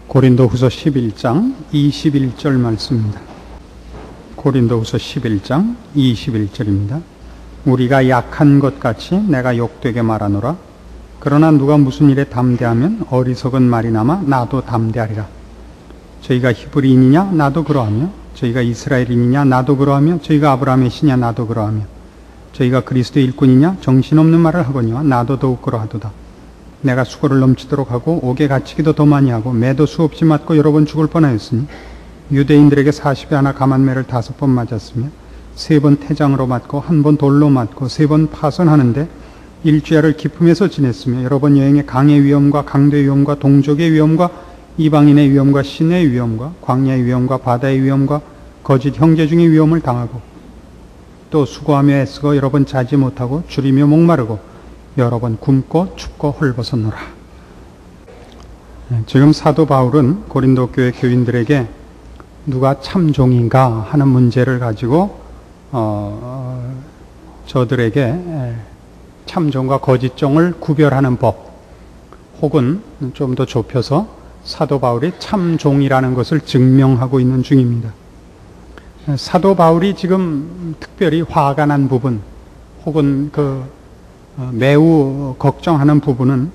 고린도후서 11장 21절 말씀입니다. 고린도후서 11장 21절입니다. 우리가 약한 것 같이 내가 욕되게 말하노라. 그러나 누가 무슨 일에 담대하면 어리석은 말이나마 나도 담대하리라. 저희가 히브리인이냐 나도 그러하며, 저희가 이스라엘인이냐 나도 그러하며, 저희가 아브라함의 씨냐 나도 그러하며, 저희가 그리스도의 일꾼이냐 정신없는 말을 하거니와 나도 더욱 그러하도다. 내가 수고를 넘치도록 하고 옥에 갇히기도 더 많이 하고 매도 수없이 맞고 여러 번 죽을 뻔하였으니, 유대인들에게 40에 하나 감한매를 5번 맞았으며 3번 태장으로 맞고 1번 돌로 맞고 3번 파선하는데 일주야를 기품에서 지냈으며 여러 번 여행에 강의 위험과 강도의 위험과 동족의 위험과 이방인의 위험과 신의 위험과 광야의 위험과 바다의 위험과 거짓 형제 중의 위험을 당하고, 또 수고하며 애쓰고 여러 번 자지 못하고 줄이며 목마르고 여러 번 굶고 춥고 헐벗었노라. 지금 사도 바울은 고린도 교회 교인들에게 누가 참종인가 하는 문제를 가지고 저들에게 참종과 거짓종을 구별하는 법, 혹은 좀 더 좁혀서 사도 바울이 참종이라는 것을 증명하고 있는 중입니다. 사도 바울이 지금 특별히 화가 난 부분, 혹은 매우 걱정하는 부분은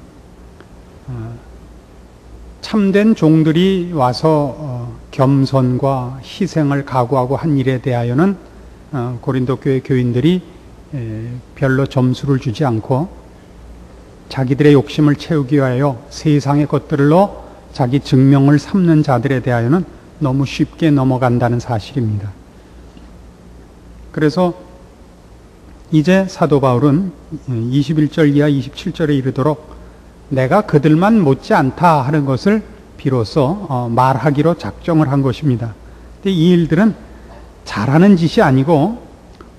참된 종들이 와서 겸손과 희생을 각오하고 한 일에 대하여는 고린도 교회 교인들이 별로 점수를 주지 않고, 자기들의 욕심을 채우기 위하여 세상의 것들로 자기 증명을 삼는 자들에 대하여는 너무 쉽게 넘어간다는 사실입니다. 그래서 이제 사도 바울은 21절 이하 27절에 이르도록 내가 그들만 못지 않다 하는 것을 비로소 말하기로 작정을 한 것입니다. 근데 이 일들은 잘하는 짓이 아니고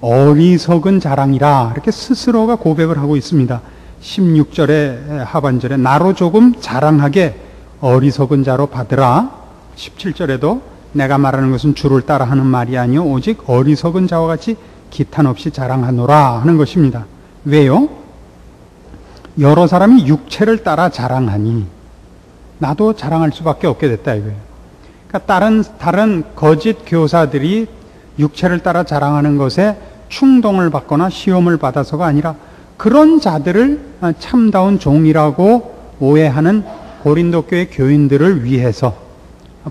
어리석은 자랑이라 이렇게 스스로가 고백을 하고 있습니다. 16절의 하반절에 나로 조금 자랑하게 어리석은 자로 받으라. 17절에도 내가 말하는 것은 주를 따라 하는 말이 아니요 오직 어리석은 자와 같이 기탄 없이 자랑하노라 하는 것입니다. 왜요? 여러 사람이 육체를 따라 자랑하니 나도 자랑할 수밖에 없게 됐다 이거예요. 그러니까 다른 거짓 교사들이 육체를 따라 자랑하는 것에 충동을 받거나 시험을 받아서가 아니라 그런 자들을 참다운 종이라고 오해하는 고린도 교회 교인들을 위해서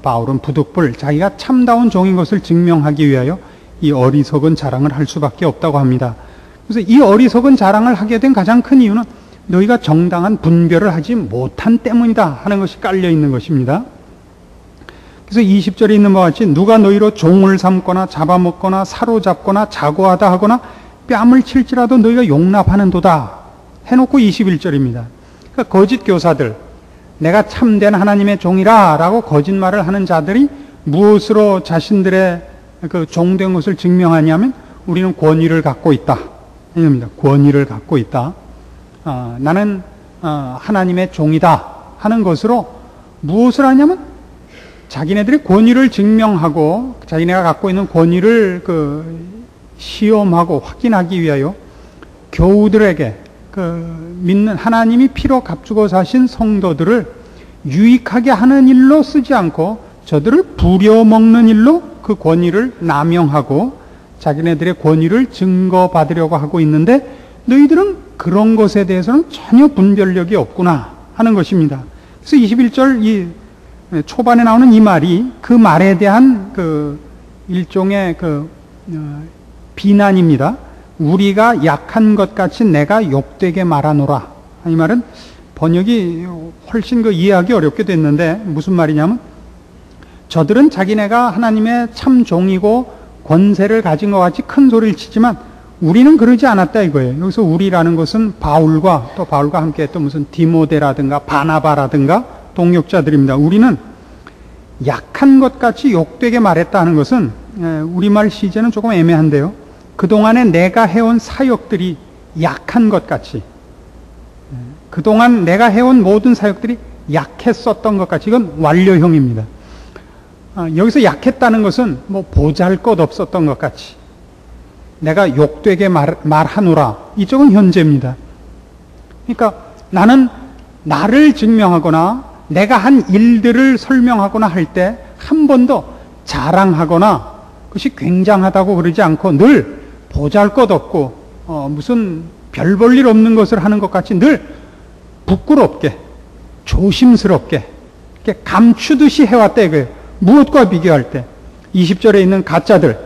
바울은 부득불 자기가 참다운 종인 것을 증명하기 위하여 이 어리석은 자랑을 할 수밖에 없다고 합니다. 그래서 이 어리석은 자랑을 하게 된 가장 큰 이유는 너희가 정당한 분별을 하지 못한 때문이다 하는 것이 깔려 있는 것입니다. 그래서 20절에 있는 바와 같이 누가 너희로 종을 삼거나 잡아먹거나 사로잡거나 자고하다 하거나 뺨을 칠지라도 너희가 용납하는도다 해놓고 21절입니다. 그러니까 거짓 교사들, 내가 참된 하나님의 종이라 라고 거짓말을 하는 자들이 무엇으로 자신들의 그 종된 것을 증명하냐면 우리는 권위를 갖고 있다. 이겁니다. 권위를 갖고 있다. 나는 하나님의 종이다 하는 것으로 무엇을 하냐면 자기네들의 권위를 증명하고 자기네가 갖고 있는 권위를 시험하고 확인하기 위하여 교우들에게 믿는 하나님이 피로 값주고 사신 성도들을 유익하게 하는 일로 쓰지 않고 저들을 부려먹는 일로 그 권위를 남용하고 자기네들의 권위를 증거받으려고 하고 있는데 너희들은 그런 것에 대해서는 전혀 분별력이 없구나 하는 것입니다. 그래서 21절 이 초반에 나오는 이 말이 그 말에 대한 일종의 비난입니다. 우리가 약한 것 같이 내가 욕되게 말하노라. 이 말은 번역이 훨씬 이해하기 어렵게 됐는데 무슨 말이냐면 저들은 자기네가 하나님의 참 종이고 권세를 가진 것 같이 큰 소리를 치지만 우리는 그러지 않았다 이거예요. 여기서 우리라는 것은 바울과 또 바울과 함께 했던 무슨 디모데라든가 바나바라든가 동역자들입니다. 우리는 약한 것 같이 욕되게 말했다 하는 것은 우리말 시제는 조금 애매한데요. 그동안에 내가 해온 사역들이 약한 것 같이, 그동안 내가 해온 모든 사역들이 약했었던 것 같이, 이건 완료형입니다. 여기서 약했다는 것은 보잘것 없었던 것 같이, 내가 욕되게 말하노라, 이쪽은 현재입니다. 그러니까 나는 나를 증명하거나 내가 한 일들을 설명하거나 할 때 한 번도 자랑하거나 그것이 굉장하다고 그러지 않고 늘 보잘것없고 무슨 별 볼 일 없는 것을 하는 것 같이 늘 부끄럽게 조심스럽게 이렇게 감추듯이 해왔다 이거예요. 무엇과 비교할 때 20절에 있는 가짜들,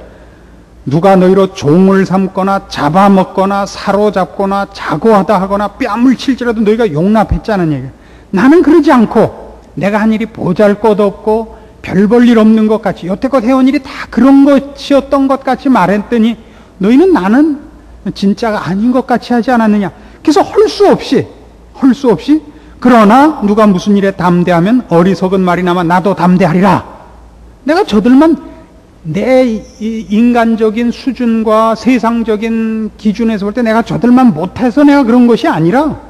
누가 너희로 종을 삼거나 잡아먹거나 사로잡거나 자고하다 하거나 뺨을 칠지라도 너희가 용납했지 않은 얘기예요. 나는 그러지 않고 내가 한 일이 보잘것없고 별 볼 일 없는 것 같이 여태껏 해온 일이 다 그런 것이었던 것 같이 말했더니 너희는 나는 진짜가 아닌 것 같이 하지 않았느냐. 그래서 할 수 없이 그러나 누가 무슨 일에 담대하면 어리석은 말이나마 나도 담대하리라. 내가 저들만 내 인간적인 수준과 세상적인 기준에서 볼 때 내가 저들만 못해서 내가 그런 것이 아니라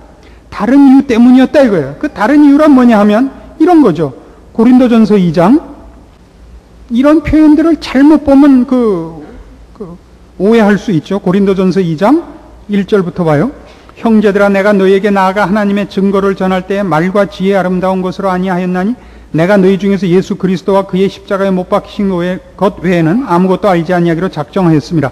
다른 이유 때문이었다 이거예요. 그 다른 이유란 뭐냐 하면 이런 거죠. 고린도전서 2장 이런 표현들을 잘못 보면 오해할 수 있죠. 고린도전서 2장 1절부터 봐요. 형제들아 내가 너희에게 나아가 하나님의 증거를 전할 때에 말과 지혜 아름다운 것으로 아니하였나니 내가 너희 중에서 예수 그리스도와 그의 십자가에 못 박히신 것 외에는 아무것도 알지 아니하기로 작정하였습니다.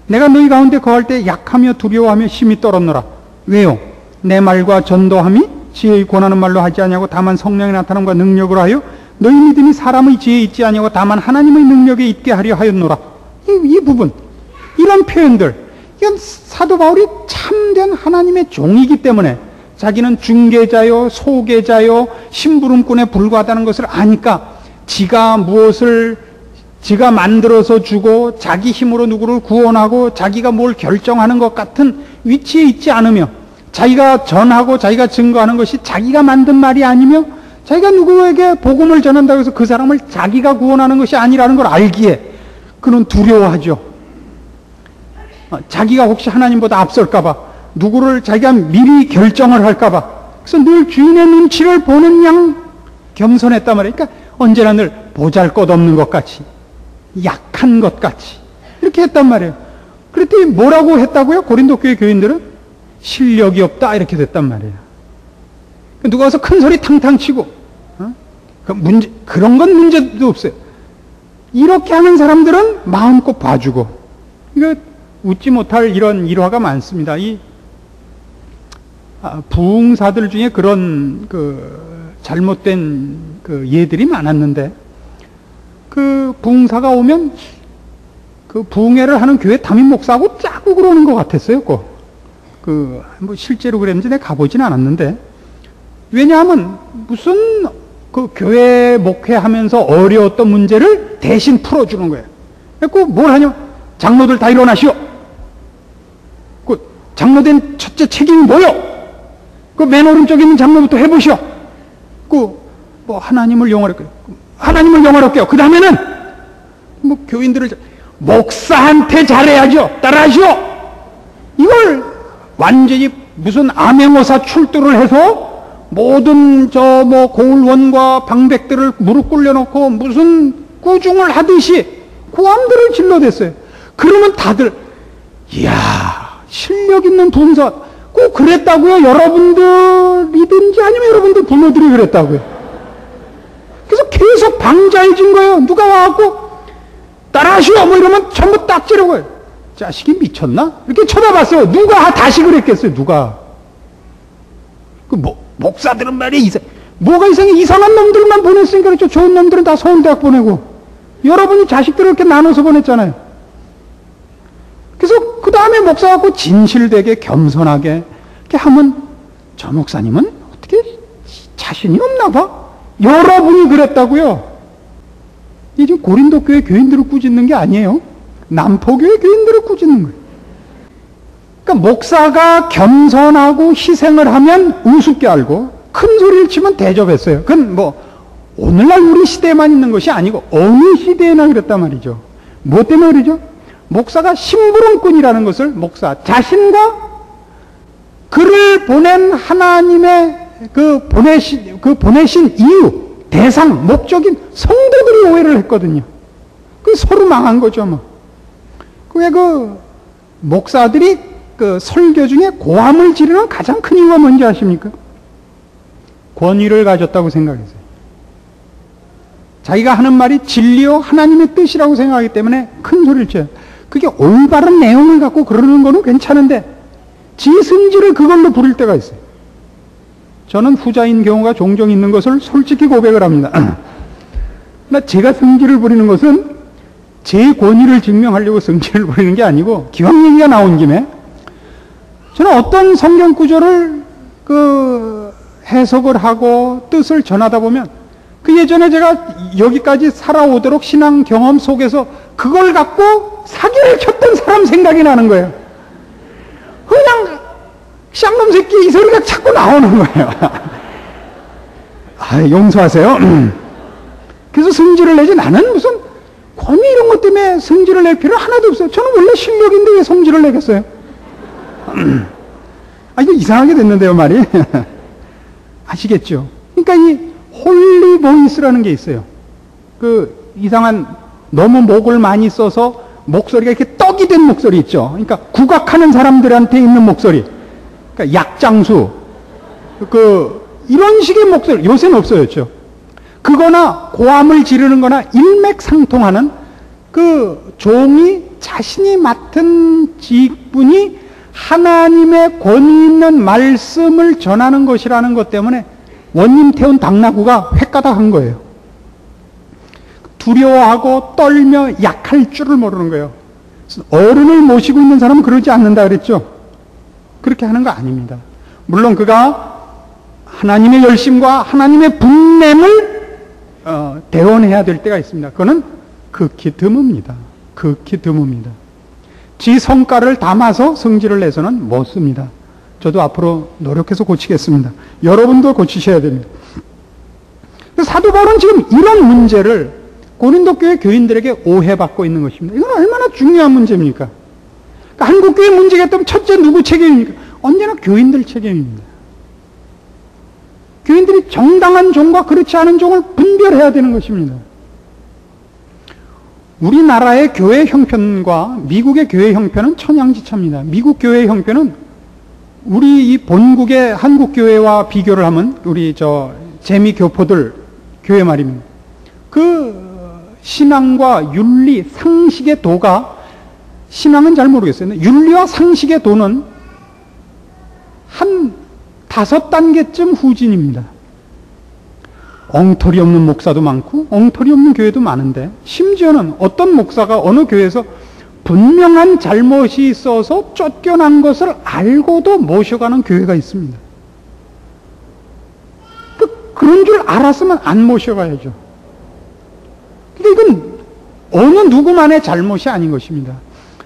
내가 너희 가운데 거할 때 약하며 두려워하며 심히 떨었노라. 왜요? 내 말과 전도함이 지혜의 권하는 말로 하지 아니하고 다만 성령의 나타남과 능력으로 하여 너희 믿음이 사람의 지혜에 있지 아니하고 다만 하나님의 능력에 있게 하려 하였노라. 이 부분, 이런 표현들, 이건 사도 바울이 참된 하나님의 종이기 때문에 자기는 중개자요, 소개자요, 심부름꾼에 불과하다는 것을 아니까 지가 무엇을 지가 만들어서 주고 자기 힘으로 누구를 구원하고 자기가 뭘 결정하는 것 같은 위치에 있지 않으며 자기가 전하고 자기가 증거하는 것이 자기가 만든 말이 아니며 자기가 누구에게 복음을 전한다고 해서 그 사람을 자기가 구원하는 것이 아니라는 걸 알기에 그는 두려워하죠. 자기가 혹시 하나님보다 앞설까봐 누구를 자기가 미리 결정을 할까봐 그래서 늘 주인의 눈치를 보는 양 겸손했단 말이에요. 그러니까 언제나 늘 보잘것없는 것 같이 약한 것 같이 이렇게 했단 말이에요. 그랬더니 뭐라고 했다고요? 고린도 교회 교인들은 실력이 없다 이렇게 됐단 말이에요. 누가 와서 큰 소리 탕탕 치고 그런 건 문제도 없어요. 이렇게 하는 사람들은 마음껏 봐주고 이거 웃지 못할 이런 일화가 많습니다. 이 부흥사들 중에 그런 잘못된 예들이 많았는데 부흥사가 오면 부흥회를 하는 교회 담임 목사하고 짜고 그러는 것 같았어요. 뭐 실제로 그랬는지 내가 가보진 않았는데 왜냐하면 무슨 교회 목회하면서 어려웠던 문제를 대신 풀어주는 거예요. 그래서 뭘 하냐? 장로들 다 일어나시오. 장로된 첫째 책임이 뭐요? 맨 오른쪽에 있는 장로부터 해보시오. 뭐 하나님을 영화롭게 해요. 그 다음에는 뭐 교인들을 목사한테 잘해야죠. 따라하시오. 이걸 완전히 무슨 암행어사 출두를 해서 모든 고을원과 방백들을 무릎 꿇려놓고 무슨 꾸중을 하듯이 고함들을 질러댔어요. 그러면 다들 이야 실력 있는 분사 꼭 그랬다고요? 여러분들이든지 아니면 여러분들 부모들이 그랬다고요? 그래서 계속 방자해진 거예요. 누가 와갖고 따라하시오 뭐 이러면 전부 딱지르고요. 자식이 미쳤나? 이렇게 쳐다봤어요. 누가 다시 그랬겠어요? 누가? 목사들은 말이야 뭐가 이상해? 이상한 놈들만 보냈으니까 그렇죠. 좋은 놈들은 다 서울대학 보내고 여러분이 자식들을 이렇게 나눠서 보냈잖아요. 그래서 그 다음에 목사 갖고 진실되게 겸손하게 이렇게 하면 저 목사님은 어떻게 자신이 없나 봐? 여러분이 그랬다고요? 이게 지금 고린도 교회 교인들을 꾸짖는 게 아니에요. 남포교회 교인들을 꾸짖는 거예요. 그러니까 목사가 겸손하고 희생을 하면 우습게 알고 큰 소리를 치면 대접했어요. 그건 오늘날 우리 시대에만 있는 것이 아니고 어느 시대에나 그랬단 말이죠. 뭐 때문에 그러죠? 목사가 심부름꾼이라는 것을 목사 자신과 그를 보낸 하나님의 보내신 이유, 대상, 목적인 성도들이 오해를 했거든요. 서로 망한 거죠, 왜 목사들이 설교 중에 고함을 지르는 가장 큰 이유가 뭔지 아십니까? 권위를 가졌다고 생각했어요. 자기가 하는 말이 진리요 하나님의 뜻이라고 생각하기 때문에 큰 소리를 쳐요. 그게 올바른 내용을 갖고 그러는 거는 괜찮은데 지 성질을 그걸로 부릴 때가 있어요. 저는 후자인 경우가 종종 있는 것을 솔직히 고백을 합니다. 제가 성질을 부리는 것은 제 권위를 증명하려고 성질을 부리는 게 아니고, 기왕 얘기가 나온 김에 저는 어떤 성경 구절을 해석을 하고 뜻을 전하다 보면 그 예전에 제가 여기까지 살아오도록 신앙 경험 속에서 그걸 갖고 사기를 쳤던 사람 생각이 나는 거예요. 그냥 쌍놈 새끼 이 소리가 자꾸 나오는 거예요. 용서하세요. 그래서 성질을 내지, 나는 무슨 권위 이런 것 때문에 성질을 낼 필요는 하나도 없어요. 저는 원래 실력인데 왜 성질을 내겠어요? 이거 이상하게 됐는데요, 말이. 아시겠죠? 그러니까 이 홀리 보이스라는 게 있어요. 이상한, 너무 목을 많이 써서 목소리가 이렇게 떡이 된 목소리 있죠. 그러니까 국악하는 사람들한테 있는 목소리. 그러니까 약장수. 이런 식의 목소리, 요새는 없어졌죠. 그거나 고함을 지르는 거나 일맥상통하는 종이 자신이 맡은 직분이 하나님의 권위 있는 말씀을 전하는 것이라는 것 때문에 원님 태운 당나귀가 횟가닥한 거예요. 두려워하고 떨며 약할 줄을 모르는 거예요. 어른을 모시고 있는 사람은 그러지 않는다 그랬죠? 그렇게 하는 거 아닙니다. 물론 그가 하나님의 열심과 하나님의 분냄을 대원해야 될 때가 있습니다. 그거는 극히 드뭅니다. 극히 드뭅니다. 지 성과를 담아서 성질을 내서는 못 씁니다. 저도 앞으로 노력해서 고치겠습니다. 여러분도 고치셔야 됩니다. 사도 바울은 지금 이런 문제를 고린도 교회 교인들에게 오해받고 있는 것입니다. 이건 얼마나 중요한 문제입니까? 그러니까 한국 교회 문제가 있다면 첫째 누구 책임입니까? 언제나 교인들 책임입니다. 교인들이 정당한 종과 그렇지 않은 종을 분별해야 되는 것입니다. 우리나라의 교회 형편과 미국의 교회 형편은 천양지차입니다. 미국 교회 형편은 우리 이 본국의 한국 교회와 비교를 하면 우리 재미 교포들 교회 말입니다. 신앙과 윤리, 상식의 도가, 신앙은 잘 모르겠어요. 윤리와 상식의 도는 한 5단계쯤 후진입니다. 엉터리 없는 목사도 많고 엉터리 없는 교회도 많은데, 심지어는 어떤 목사가 어느 교회에서 분명한 잘못이 있어서 쫓겨난 것을 알고도 모셔가는 교회가 있습니다. 그런 줄 알았으면 안 모셔가야죠. 근데 이건 어느 누구만의 잘못이 아닌 것입니다.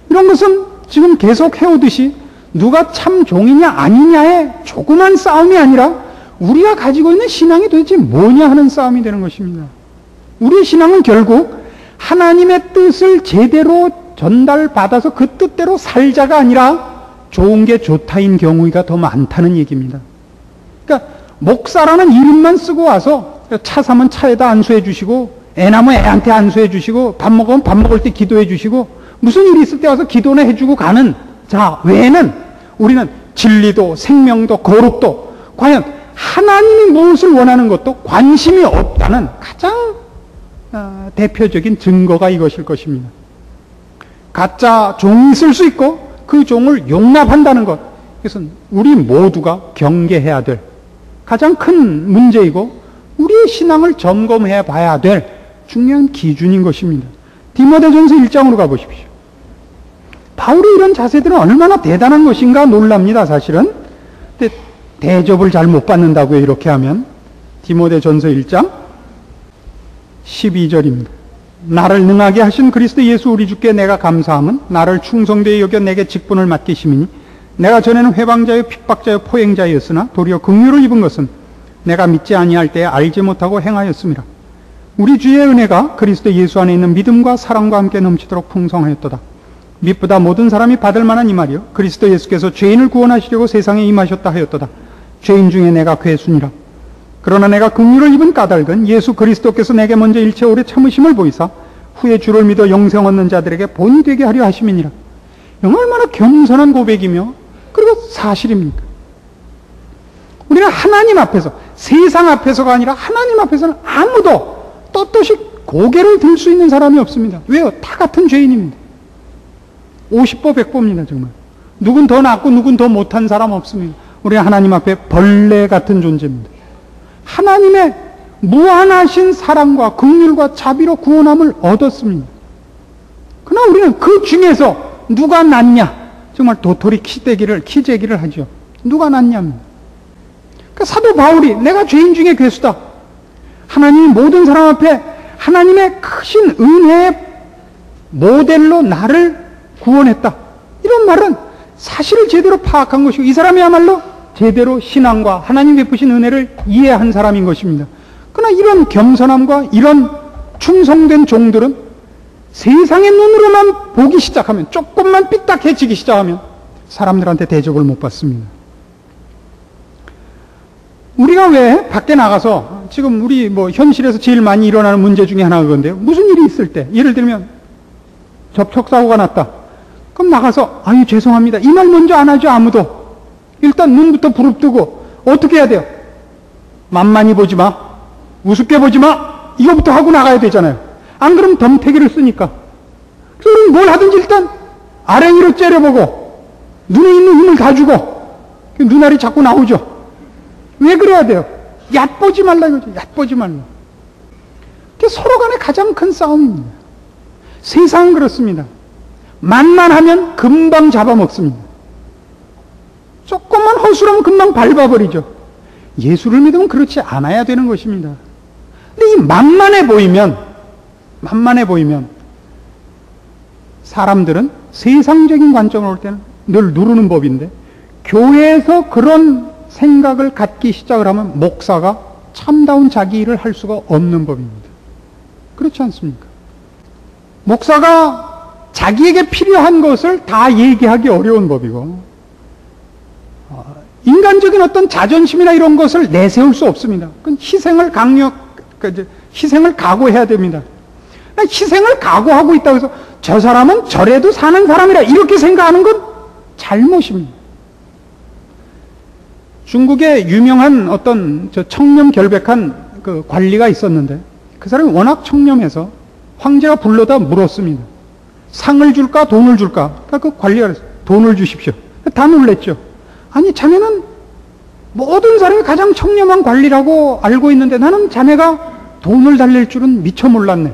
이런 것은 지금 계속 해오듯이 누가 참 종이냐 아니냐의 조그만 싸움이 아니라 우리가 가지고 있는 신앙이 도대체 뭐냐 하는 싸움이 되는 것입니다. 우리의 신앙은 결국 하나님의 뜻을 제대로 전달받아서 그 뜻대로 살자가 아니라 좋은 게 좋다인 경우가 더 많다는 얘기입니다. 그러니까 목사라는 이름만 쓰고 와서 차 사면 차에다 안수해 주시고, 애 낳으면 애한테 안수해 주시고, 밥 먹으면 밥 먹을 때 기도해 주시고, 무슨 일이 있을 때 와서 기도나 해주고 가는 자 외에는 우리는 진리도 생명도 거룩도 과연 하나님이 무엇을 원하는 것도 관심이 없다는 가장 대표적인 증거가 이것일 것입니다. 가짜 종이 있을 수 있고 그 종을 용납한다는 것, 이것은 우리 모두가 경계해야 될 가장 큰 문제이고 우리의 신앙을 점검해 봐야 될 중요한 기준인 것입니다. 디모데전서 1장으로 가보십시오. 바울의 이런 자세들은 얼마나 대단한 것인가 놀랍니다, 사실은. 근데 대접을 잘 못 받는다고요, 이렇게 하면. 디모데전서 1장 12절입니다. 나를 능하게 하신 그리스도 예수 우리 주께 내가 감사함은 나를 충성되이 여겨 내게 직분을 맡기심이니, 내가 전에는 회방자요 핍박자요 포행자였으나 도리어 긍휼을 입은 것은 내가 믿지 아니할 때에 알지 못하고 행하였음이라. 우리 주의 은혜가 그리스도 예수 안에 있는 믿음과 사랑과 함께 넘치도록 풍성하였도다. 믿보다 모든 사람이 받을 만한 이 말이요, 그리스도 예수께서 죄인을 구원하시려고 세상에 임하셨다 하였도다. 죄인 중에 내가 괴순이라. 그러나 내가 긍휼을 입은 까닭은 예수 그리스도께서 내게 먼저 일체 오래 참으심을 보이사 후에 주를 믿어 영생 얻는 자들에게 본이 되게 하려 하심이니라. 얼마나 겸손한 고백이며 그리고 사실입니까? 우리는 하나님 앞에서 세상 앞에서가 아니라 하나님 앞에서는 아무도 떳떳이 고개를 들 수 있는 사람이 없습니다. 왜요? 다 같은 죄인입니다. 50보 100보입니다. 정말. 누군 더 낫고 누군 더 못한 사람 없습니다. 우리 하나님 앞에 벌레 같은 존재입니다. 하나님의 무한하신 사랑과 긍휼과 자비로 구원함을 얻었습니다. 그러나 우리는 그 중에서 누가 낫냐? 정말 도토리 키재기를 하죠. 누가 낫냐입니다. 그러니까 사도 바울이 내가 죄인 중에 괴수다. 하나님이 모든 사람 앞에 하나님의 크신 은혜의 모델로 나를 구원했다. 이런 말은 사실을 제대로 파악한 것이고 이 사람이야말로 제대로 신앙과 하나님 베푸신 은혜를 이해한 사람인 것입니다. 그러나 이런 겸손함과 이런 충성된 종들은 세상의 눈으로만 보기 시작하면, 조금만 삐딱해지기 시작하면 사람들한테 대접을 못 받습니다. 우리가 왜 밖에 나가서 지금 우리 현실에서 제일 많이 일어나는 문제 중에 하나가 그건데요. 무슨 일이 있을 때, 예를 들면 접촉사고가 났다. 그럼 나가서 아유 죄송합니다. 이 말 먼저 안 하죠. 아무도. 일단 눈부터 부릅뜨고 어떻게 해야 돼요? 만만히 보지 마. 우습게 보지 마. 이거부터 하고 나가야 되잖아요. 안 그러면 덤태기를 쓰니까. 그래서 우리는 뭘 하든지 일단 아래 위로 째려보고 눈에 있는 힘을 다 주고 눈알이 자꾸 나오죠. 왜 그래야 돼요? 얕보지 말라 이거죠. 얕보지 말라. 그게 서로 간에 가장 큰 싸움입니다. 세상은 그렇습니다. 만만하면 금방 잡아먹습니다. 조금만 허술하면 금방 밟아버리죠. 예수를 믿으면 그렇지 않아야 되는 것입니다. 근데 이 만만해 보이면 사람들은 세상적인 관점으로 볼 때는 늘 누르는 법인데 교회에서 그런 생각을 갖기 시작을 하면 목사가 참다운 자기 일을 할 수가 없는 법입니다. 그렇지 않습니까? 목사가 자기에게 필요한 것을 다 얘기하기 어려운 법이고 인간적인 어떤 자존심이나 이런 것을 내세울 수 없습니다. 그건 희생을 각오해야 됩니다. 희생을 각오하고 있다고 해서 저 사람은 저래도 사는 사람이라 이렇게 생각하는 건 잘못입니다. 중국에 유명한 어떤 청렴 결백한 그 관리가 있었는데 그 사람이 워낙 청렴해서 황제가 불러다 물었습니다. 상을 줄까 돈을 줄까? 그러니까 그 관리가 그랬어요. 돈을 주십시오. 다 놀랬죠. 아니 자네는 모든 사람이 가장 청렴한 관리라고 알고 있는데 나는 자네가 돈을 달랠 줄은 미처 몰랐네.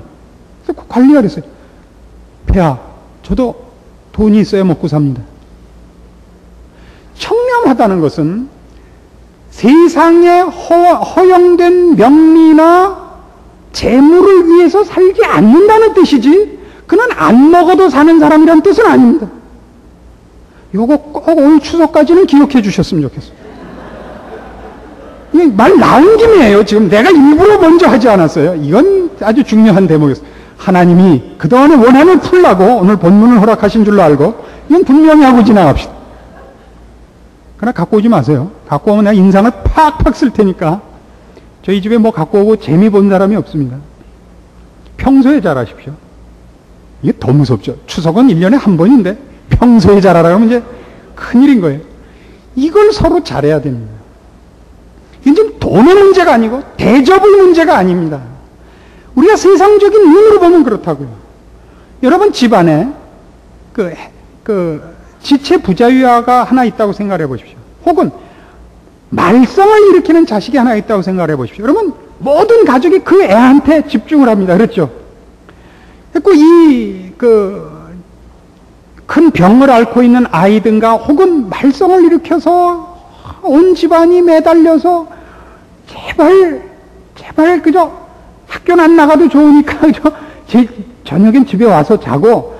그래서 그 관리가 그랬어요. 폐하, 저도 돈이 있어야 먹고 삽니다. 청렴하다는 것은 세상에 허용된 명리나 재물을 위해서 살지 않는다는 뜻이지 그는 안 먹어도 사는 사람이라는 뜻은 아닙니다. 요거 꼭 오늘 추석까지는 기억해 주셨으면 좋겠어요. 이게 말 나온 김이에요. 지금 내가 일부러 먼저 하지 않았어요. 이건 아주 중요한 대목이었어요. 하나님이 그동안의 원한을 풀라고 오늘 본문을 허락하신 줄로 알고 이건 분명히 하고 지나갑시다. 그러나 갖고 오지 마세요. 갖고 오면 내가 인상을 팍팍 쓸 테니까. 저희 집에 뭐 갖고 오고 재미 본 사람이 없습니다. 평소에 잘하십시오. 이게 더 무섭죠. 추석은 1년에 한 번인데 평소에 잘하라고 하면 이제 큰일인 거예요. 이걸 서로 잘해야 됩니다. 이건 좀 돈의 문제가 아니고 대접의 문제가 아닙니다. 우리가 세상적인 눈으로 보면 그렇다고요. 여러분 집안에 지체 부자유아가 하나 있다고 생각해 보십시오. 혹은 말썽을 일으키는 자식이 하나 있다고 생각해 보십시오. 여러분 모든 가족이 그 애한테 집중을 합니다. 그렇죠? 그리고 큰 병을 앓고 있는 아이든가 혹은 말썽을 일으켜서 온 집안이 매달려서 제발 그저 학교는 안 나가도 좋으니까 그저 저녁엔 집에 와서 자고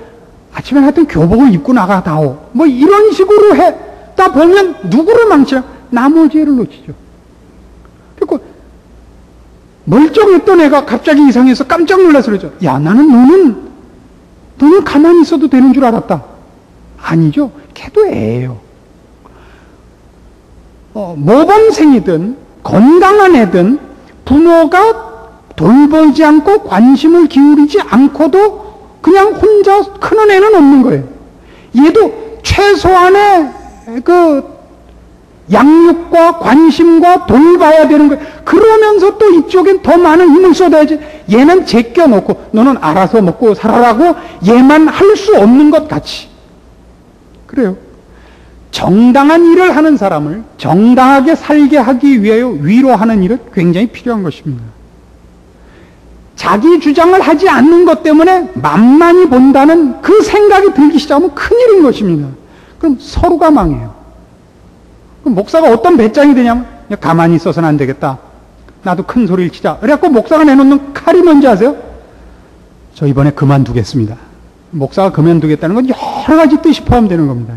아침에 하여튼 교복을 입고 나가다오. 뭐 이런 식으로 했다 보면 누구를 망치냐? 나머지를 놓치죠. 그리고 멀쩡했던 애가 갑자기 이상해서 깜짝 놀라서 그러죠. 야, 너는 가만히 있어도 되는 줄 알았다. 아니죠. 걔도 애예요. 모범생이든 건강한 애든 부모가 돌보지 않고 관심을 기울이지 않고도 그냥 혼자 크는 애는 없는 거예요. 얘도 최소한의 양육과 관심과 돌봐야 되는 거예요. 그러면서 또 이쪽엔 더 많은 힘을 쏟아야지. 얘는 제껴놓고 너는 알아서 먹고 살아라고 얘만 할 수 없는 것 같이. 그래요. 정당한 일을 하는 사람을 정당하게 살게 하기 위하여 위로하는 일은 굉장히 필요한 것입니다. 자기 주장을 하지 않는 것 때문에 만만히 본다는 그 생각이 들기 시작하면 큰일인 것입니다. 그럼 서로가 망해요. 그럼 목사가 어떤 배짱이 되냐면 가만히 있어서는 안 되겠다. 나도 큰 소리를 치자. 그래갖고 목사가 내놓는 칼이 뭔지 아세요? 저 이번에 그만두겠습니다. 목사가 그만두겠다는 건 여러 가지 뜻이 포함되는 겁니다.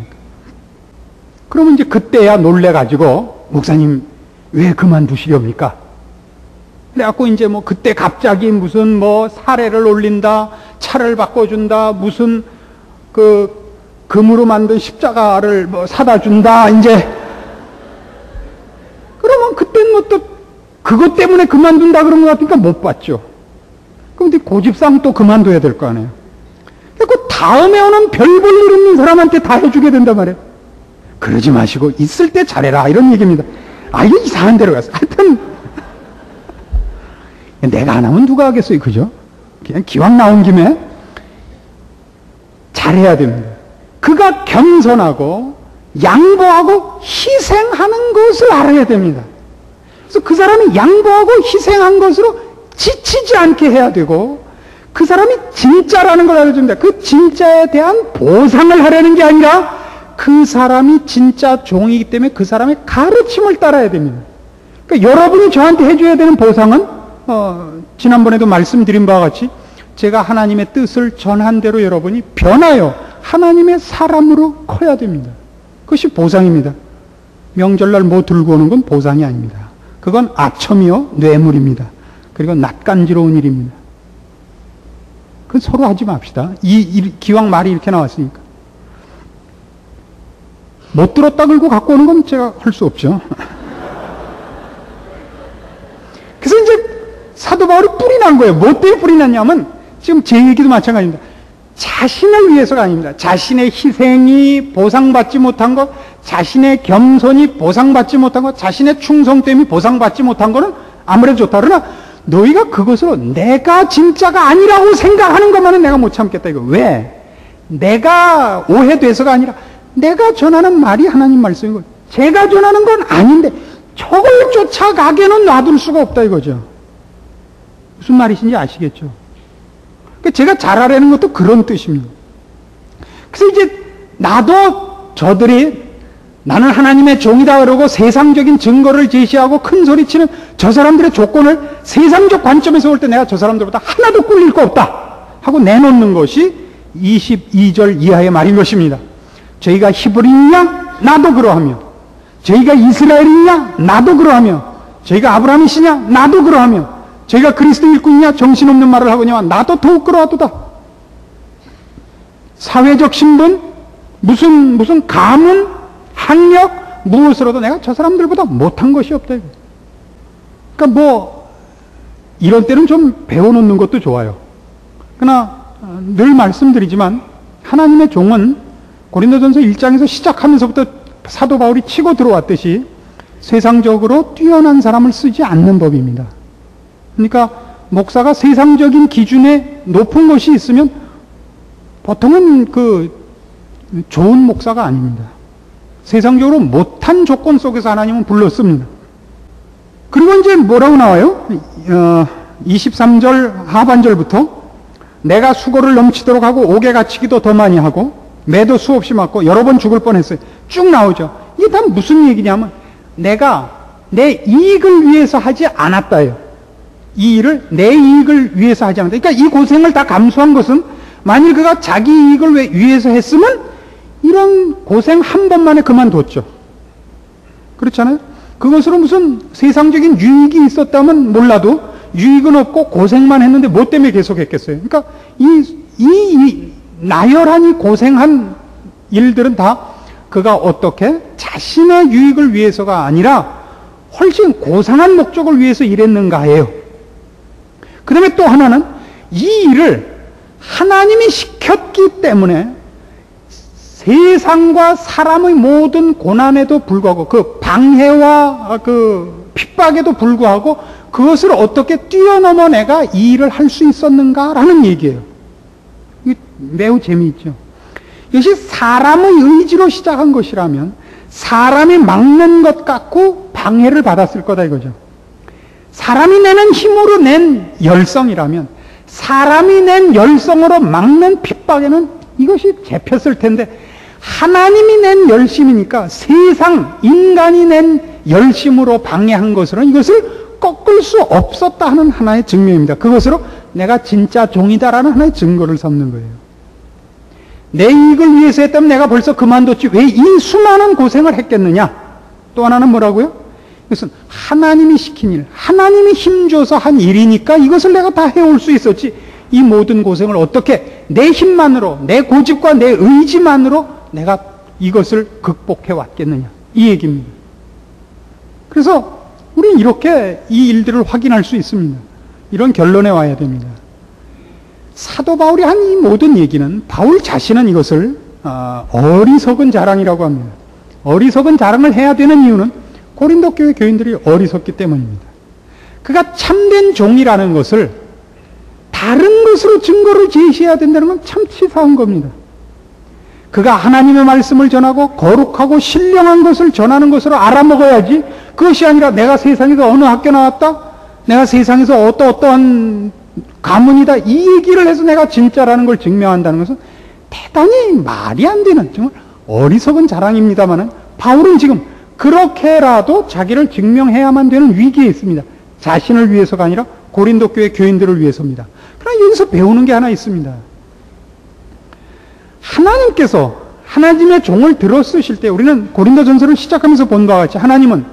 그러면 이제 그때야 놀래가지고 목사님 왜 그만두시렵니까? 그래갖고 이제 뭐 그때 갑자기 무슨 뭐 사례를 올린다, 차를 바꿔준다, 무슨 그 금으로 만든 십자가를 뭐 사다 준다, 이제 그러면 그땐 뭐 또 그것 때문에 그만둔다 그런 것 같으니까 못 봤죠. 그럼 이제 고집상 또 그만둬야 될 거 아니에요. 그 다음에 오는 별 볼 일 없는 사람한테 다 해주게 된단 말이에요. 그러지 마시고 있을 때 잘해라 이런 얘기입니다. 아 이거 이상한 데로 갔어. 하여튼 내가 안 하면 누가 하겠어요, 그죠? 그냥 기왕 나온 김에 잘해야 됩니다. 그가 겸손하고 양보하고 희생하는 것을 알아야 됩니다. 그래서 그 사람이 양보하고 희생한 것으로 지치지 않게 해야 되고, 그 사람이 진짜라는 걸 알려줍니다. 그 진짜에 대한 보상을 하려는 게 아니라 그 사람이 진짜 종이기 때문에 그 사람의 가르침을 따라야 됩니다. 그러니까 여러분이 저한테 해줘야 되는 보상은 지난번에도 말씀드린 바와 같이 제가 하나님의 뜻을 전한 대로 여러분이 변하여 하나님의 사람으로 커야 됩니다. 그것이 보상입니다. 명절날 뭐 들고 오는 건 보상이 아닙니다. 그건 아첨이요 뇌물입니다. 그리고 낯간지러운 일입니다. 그건 서로 하지 맙시다. 기왕 말이 이렇게 나왔으니까. 못 들었다 그러고 갖고 오는 건 제가 할 수 없죠. 그래서 이제 사도 바울이 뿔이 난 거예요. 뭐 때문에 뿔이 났냐면 지금 제 얘기도 마찬가지입니다. 자신을 위해서가 아닙니다. 자신의 희생이 보상받지 못한 것, 자신의 겸손이 보상받지 못한 것, 자신의 충성됨이 보상받지 못한 것은 아무래도 좋다. 그러나 너희가 그것으로 내가 진짜가 아니라고 생각하는 것만은 내가 못 참겠다. 이거 왜? 내가 오해돼서가 아니라 내가 전하는 말이 하나님 말씀이고 제가 전하는 건 아닌데 저걸 쫓아가게는 놔둘 수가 없다 이거죠. 무슨 말이신지 아시겠죠? 그러니까 제가 잘하려는 것도 그런 뜻입니다. 그래서 이제 나도 저들이 나는 하나님의 종이다 그러고 세상적인 증거를 제시하고 큰 소리치는 저 사람들의 조건을 세상적 관점에서 볼 때 내가 저 사람들보다 하나도 꿀릴 거 없다 하고 내놓는 것이 22절 이하의 말인 것입니다. 저희가 히브리인이냐? 나도 그러하며, 저희가 이스라엘이냐? 나도 그러하며, 저희가 아브라함이시냐? 나도 그러하며, 저희가 그리스도 일꾼이냐? 정신없는 말을 하거니와 나도 더욱 그러하도다. 사회적 신분, 무슨 가문, 학력, 무엇으로도 내가 저 사람들보다 못한 것이 없다. 그러니까 뭐 이런 때는 좀 배워놓는 것도 좋아요. 그러나 늘 말씀드리지만 하나님의 종은 고린도전서 1장에서 시작하면서부터 사도 바울이 치고 들어왔듯이 세상적으로 뛰어난 사람을 쓰지 않는 법입니다. 그러니까 목사가 세상적인 기준에 높은 것이 있으면 보통은 그 좋은 목사가 아닙니다. 세상적으로 못한 조건 속에서 하나님은 불렀습니다. 그리고 이제 뭐라고 나와요? 23절 하반절부터 내가 수고를 넘치도록 하고 옥에 갇히기도 더 많이 하고 매도 수없이 맞고 여러 번 죽을 뻔했어요. 쭉 나오죠. 이게 다 무슨 얘기냐면 내가 내 이익을 위해서 하지 않았다예요. 이 일을 내 이익을 위해서 하지 않았다. 그러니까 이 고생을 다 감수한 것은 만일 그가 자기 이익을 위해서 했으면 이런 고생 한 번만에 그만뒀죠. 그렇잖아요? 그것으로 무슨 세상적인 유익이 있었다면 몰라도 유익은 없고 고생만 했는데 뭐 때문에 계속 했겠어요? 그러니까 이 나열한 이 고생한 일들은 다 그가 어떻게 자신의 유익을 위해서가 아니라 훨씬 고상한 목적을 위해서 일했는가예요. 그 다음에 또 하나는 이 일을 하나님이 시켰기 때문에 세상과 사람의 모든 고난에도 불구하고 그 방해와 그 핍박에도 불구하고 그것을 어떻게 뛰어넘어 내가 이 일을 할 수 있었는가라는 얘기예요. 이게 매우 재미있죠. 이것이 사람의 의지로 시작한 것이라면 사람이 막는 것 같고 방해를 받았을 거다 이거죠. 사람이 내는 힘으로 낸 열성이라면 사람이 낸 열성으로 막는 핍박에는 이것이 잡혔을 텐데 하나님이 낸 열심이니까 세상, 인간이 낸 열심으로 방해한 것으로는 이것을 꺾을 수 없었다 하는 하나의 증명입니다. 그것으로 내가 진짜 종이다라는 하나의 증거를 삼는 거예요. 내 이익을 위해서 했다면 내가 벌써 그만뒀지 왜 이 수많은 고생을 했겠느냐. 또 하나는 뭐라고요? 이것은 하나님이 시킨 일, 하나님이 힘줘서 한 일이니까 이것을 내가 다 해올 수 있었지 이 모든 고생을 어떻게 내 힘만으로, 내 고집과 내 의지만으로 내가 이것을 극복해 왔겠느냐 이 얘기입니다. 그래서 우리는 이렇게 이 일들을 확인할 수 있습니다. 이런 결론에 와야 됩니다. 사도 바울이 한 이 모든 얘기는 바울 자신은 이것을 어리석은 자랑이라고 합니다. 어리석은 자랑을 해야 되는 이유는 고린도 교회 교인들이 어리석기 때문입니다. 그가 참된 종이라는 것을 다른 것으로 증거를 제시해야 된다는 건 참 치사한 겁니다. 그가 하나님의 말씀을 전하고 거룩하고 신령한 것을 전하는 것으로 알아먹어야지 그것이 아니라 내가 세상에서 어느 학교 나왔다? 내가 세상에서 어떠한 가문이다? 이 얘기를 해서 내가 진짜라는 걸 증명한다는 것은 대단히 말이 안 되는 정말 어리석은 자랑입니다만은 바울은 지금 그렇게라도 자기를 증명해야만 되는 위기에 있습니다. 자신을 위해서가 아니라 고린도 교회 교인들을 위해서입니다. 그러나 여기서 배우는 게 하나 있습니다. 하나님께서 하나님의 종을 들어 쓰실 때 우리는 고린도전서를 시작하면서 본 바와 같이 하나님은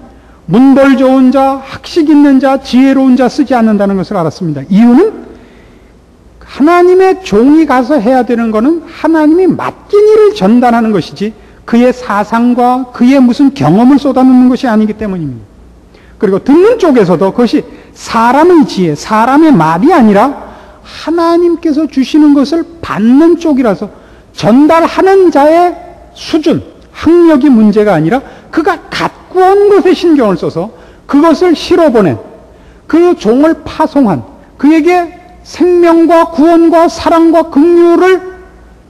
문벌 좋은 자, 학식 있는 자, 지혜로운 자 쓰지 않는다는 것을 알았습니다. 이유는 하나님의 종이 가서 해야 되는 것은 하나님이 맡긴 일을 전달하는 것이지 그의 사상과 그의 무슨 경험을 쏟아놓는 것이 아니기 때문입니다. 그리고 듣는 쪽에서도 그것이 사람의 지혜, 사람의 말이 아니라 하나님께서 주시는 것을 받는 쪽이라서 전달하는 자의 수준, 학력이 문제가 아니라 그가 갖고 온 것에 신경을 써서 그것을 실어보낸 그 종을 파송한 그에게 생명과 구원과 사랑과 긍휼을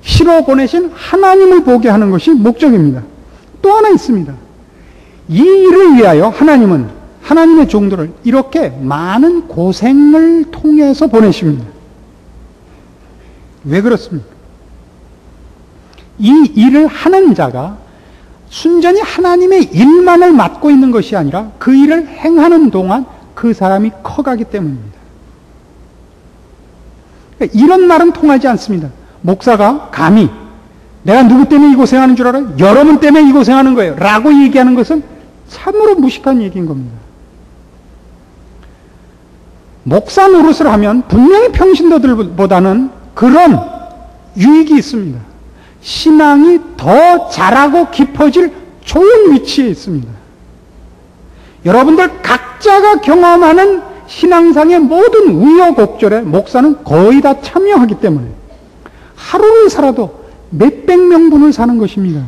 실어보내신 하나님을 보게 하는 것이 목적입니다. 또 하나 있습니다. 이 일을 위하여 하나님은 하나님의 종들을 이렇게 많은 고생을 통해서 보내십니다. 왜 그렇습니까? 이 일을 하는 자가 순전히 하나님의 일만을 맡고 있는 것이 아니라 그 일을 행하는 동안 그 사람이 커가기 때문입니다. 그러니까 이런 말은 통하지 않습니다. 목사가 감히 내가 누구 때문에 이 고생하는 줄 알아요? 여러분 때문에 이 고생하는 거예요 라고 얘기하는 것은 참으로 무식한 얘기인 겁니다. 목사 노릇을 하면 분명히 평신도들보다는 그런 유익이 있습니다. 신앙이 더 자라고 깊어질 좋은 위치에 있습니다. 여러분들 각자가 경험하는 신앙상의 모든 우여곡절에 목사는 거의 다 참여하기 때문에 하루를 살아도 몇백 명분을 사는 것입니다.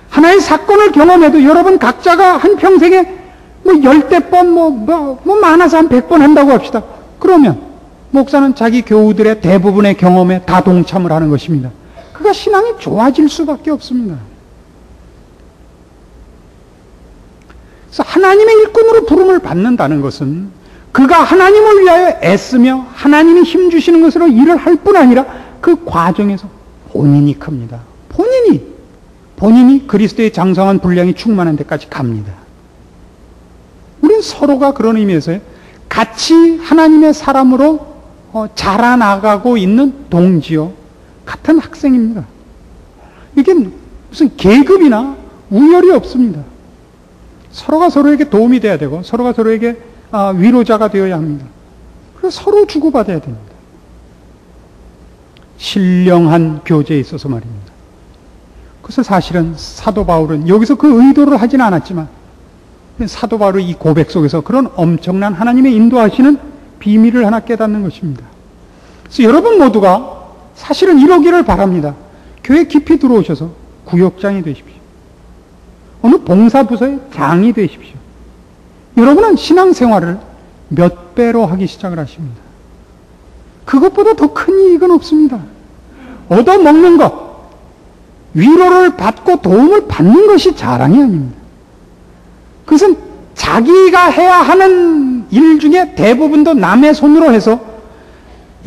하나의 사건을 경험해도 여러분 각자가 한 평생에 뭐 10대 번, 많아서 한 100번 한다고 합시다. 그러면 목사는 자기 교우들의 대부분의 경험에 다 동참을 하는 것입니다. 그가 신앙이 좋아질 수밖에 없습니다. 그래서 하나님의 일꾼으로 부름을 받는다는 것은 그가 하나님을 위하여 애쓰며 하나님이 힘주시는 것으로 일을 할 뿐 아니라 그 과정에서 본인이 큽니다. 본인이 그리스도의 장성한 분량이 충만한 데까지 갑니다. 우린 서로가 그런 의미에서 같이 하나님의 사람으로 자라나가고 있는 동지요 같은 학생입니다. 이게 무슨 계급이나 우열이 없습니다. 서로가 서로에게 도움이 돼야 되고 서로가 서로에게 위로자가 되어야 합니다. 그래서 서로 주고받아야 됩니다. 신령한 교제에 있어서 말입니다. 그래서 사실은 사도 바울은 여기서 그 의도를 하지는 않았지만 사도 바울의 이 고백 속에서 그런 엄청난 하나님의 인도하시는 비밀을 하나 깨닫는 것입니다. 그래서 여러분 모두가 사실은 이러기를 바랍니다. 교회 깊이 들어오셔서 구역장이 되십시오. 어느 봉사부서의 장이 되십시오. 여러분은 신앙생활을 몇 배로 하기 시작을 하십니다. 그것보다 더 큰 이익은 없습니다. 얻어먹는 것, 위로를 받고 도움을 받는 것이 자랑이 아닙니다. 그것은 자기가 해야 하는 일 중에 대부분도 남의 손으로 해서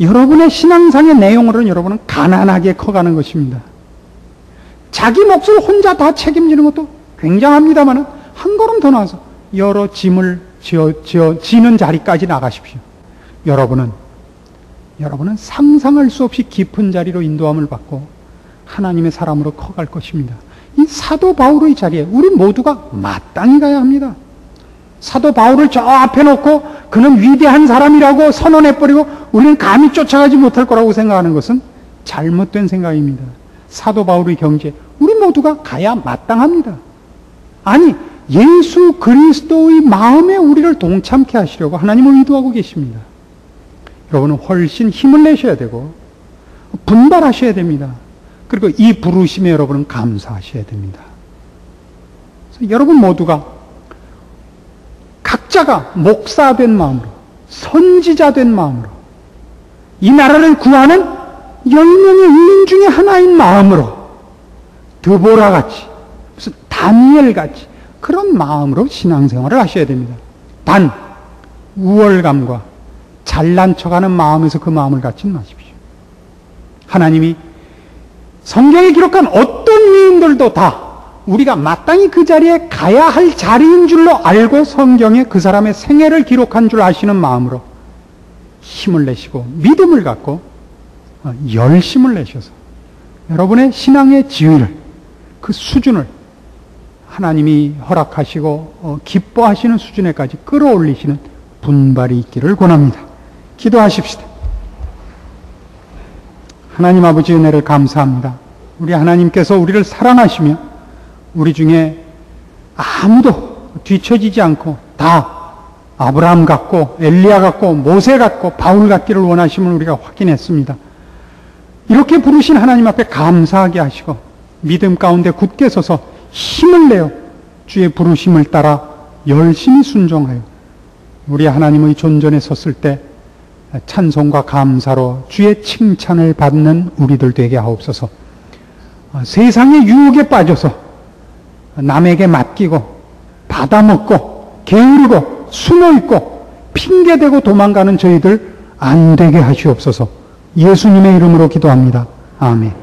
여러분의 신앙상의 내용으로는 여러분은 가난하게 커가는 것입니다. 자기 몫을 혼자 다 책임지는 것도 굉장합니다만 한 걸음 더 나아서 여러 짐을 지는 자리까지 나가십시오. 여러분은 상상할 수 없이 깊은 자리로 인도함을 받고 하나님의 사람으로 커갈 것입니다. 이 사도 바울의 자리에 우리 모두가 마땅히 가야 합니다. 사도 바울을 저 앞에 놓고 그는 위대한 사람이라고 선언해버리고 우리는 감히 쫓아가지 못할 거라고 생각하는 것은 잘못된 생각입니다. 사도 바울의 경지에 우리 모두가 가야 마땅합니다. 아니, 예수 그리스도의 마음에 우리를 동참케 하시려고 하나님은 의도하고 계십니다. 여러분은 훨씬 힘을 내셔야 되고 분발하셔야 됩니다. 그리고 이 부르심에 여러분은 감사하셔야 됩니다. 그래서 여러분 모두가 각자가 목사된 마음으로, 선지자된 마음으로, 이 나라를 구하는 10명의 의인 중에 하나인 마음으로, 드보라같이, 무슨 다니엘같이 그런 마음으로 신앙생활을 하셔야 됩니다. 단 우월감과 잘난 척하는 마음에서 그 마음을 갖지는 마십시오. 하나님이 성경에 기록한 어떤 위인들도 다 우리가 마땅히 그 자리에 가야 할 자리인 줄로 알고 성경에 그 사람의 생애를 기록한 줄 아시는 마음으로 힘을 내시고 믿음을 갖고 열심을 내셔서 여러분의 신앙의 지위를, 그 수준을 하나님이 허락하시고 기뻐하시는 수준에까지 끌어올리시는 분발이 있기를 권합니다. 기도하십시다. 하나님 아버지 은혜를 감사합니다. 우리 하나님께서 우리를 사랑하시며 우리 중에 아무도 뒤처지지 않고 다 아브라함 같고 엘리야 같고 모세 같고 바울 같기를 원하심을 우리가 확인했습니다. 이렇게 부르신 하나님 앞에 감사하게 하시고 믿음 가운데 굳게 서서 힘을 내어 주의 부르심을 따라 열심히 순종하여 우리 하나님의 존전에 섰을 때 찬송과 감사로 주의 칭찬을 받는 우리들 되게 하옵소서. 세상의 유혹에 빠져서 남에게 맡기고 받아먹고 게으르고 숨어있고 핑계대고 도망가는 저희들 안 되게 하시옵소서. 예수님의 이름으로 기도합니다. 아멘.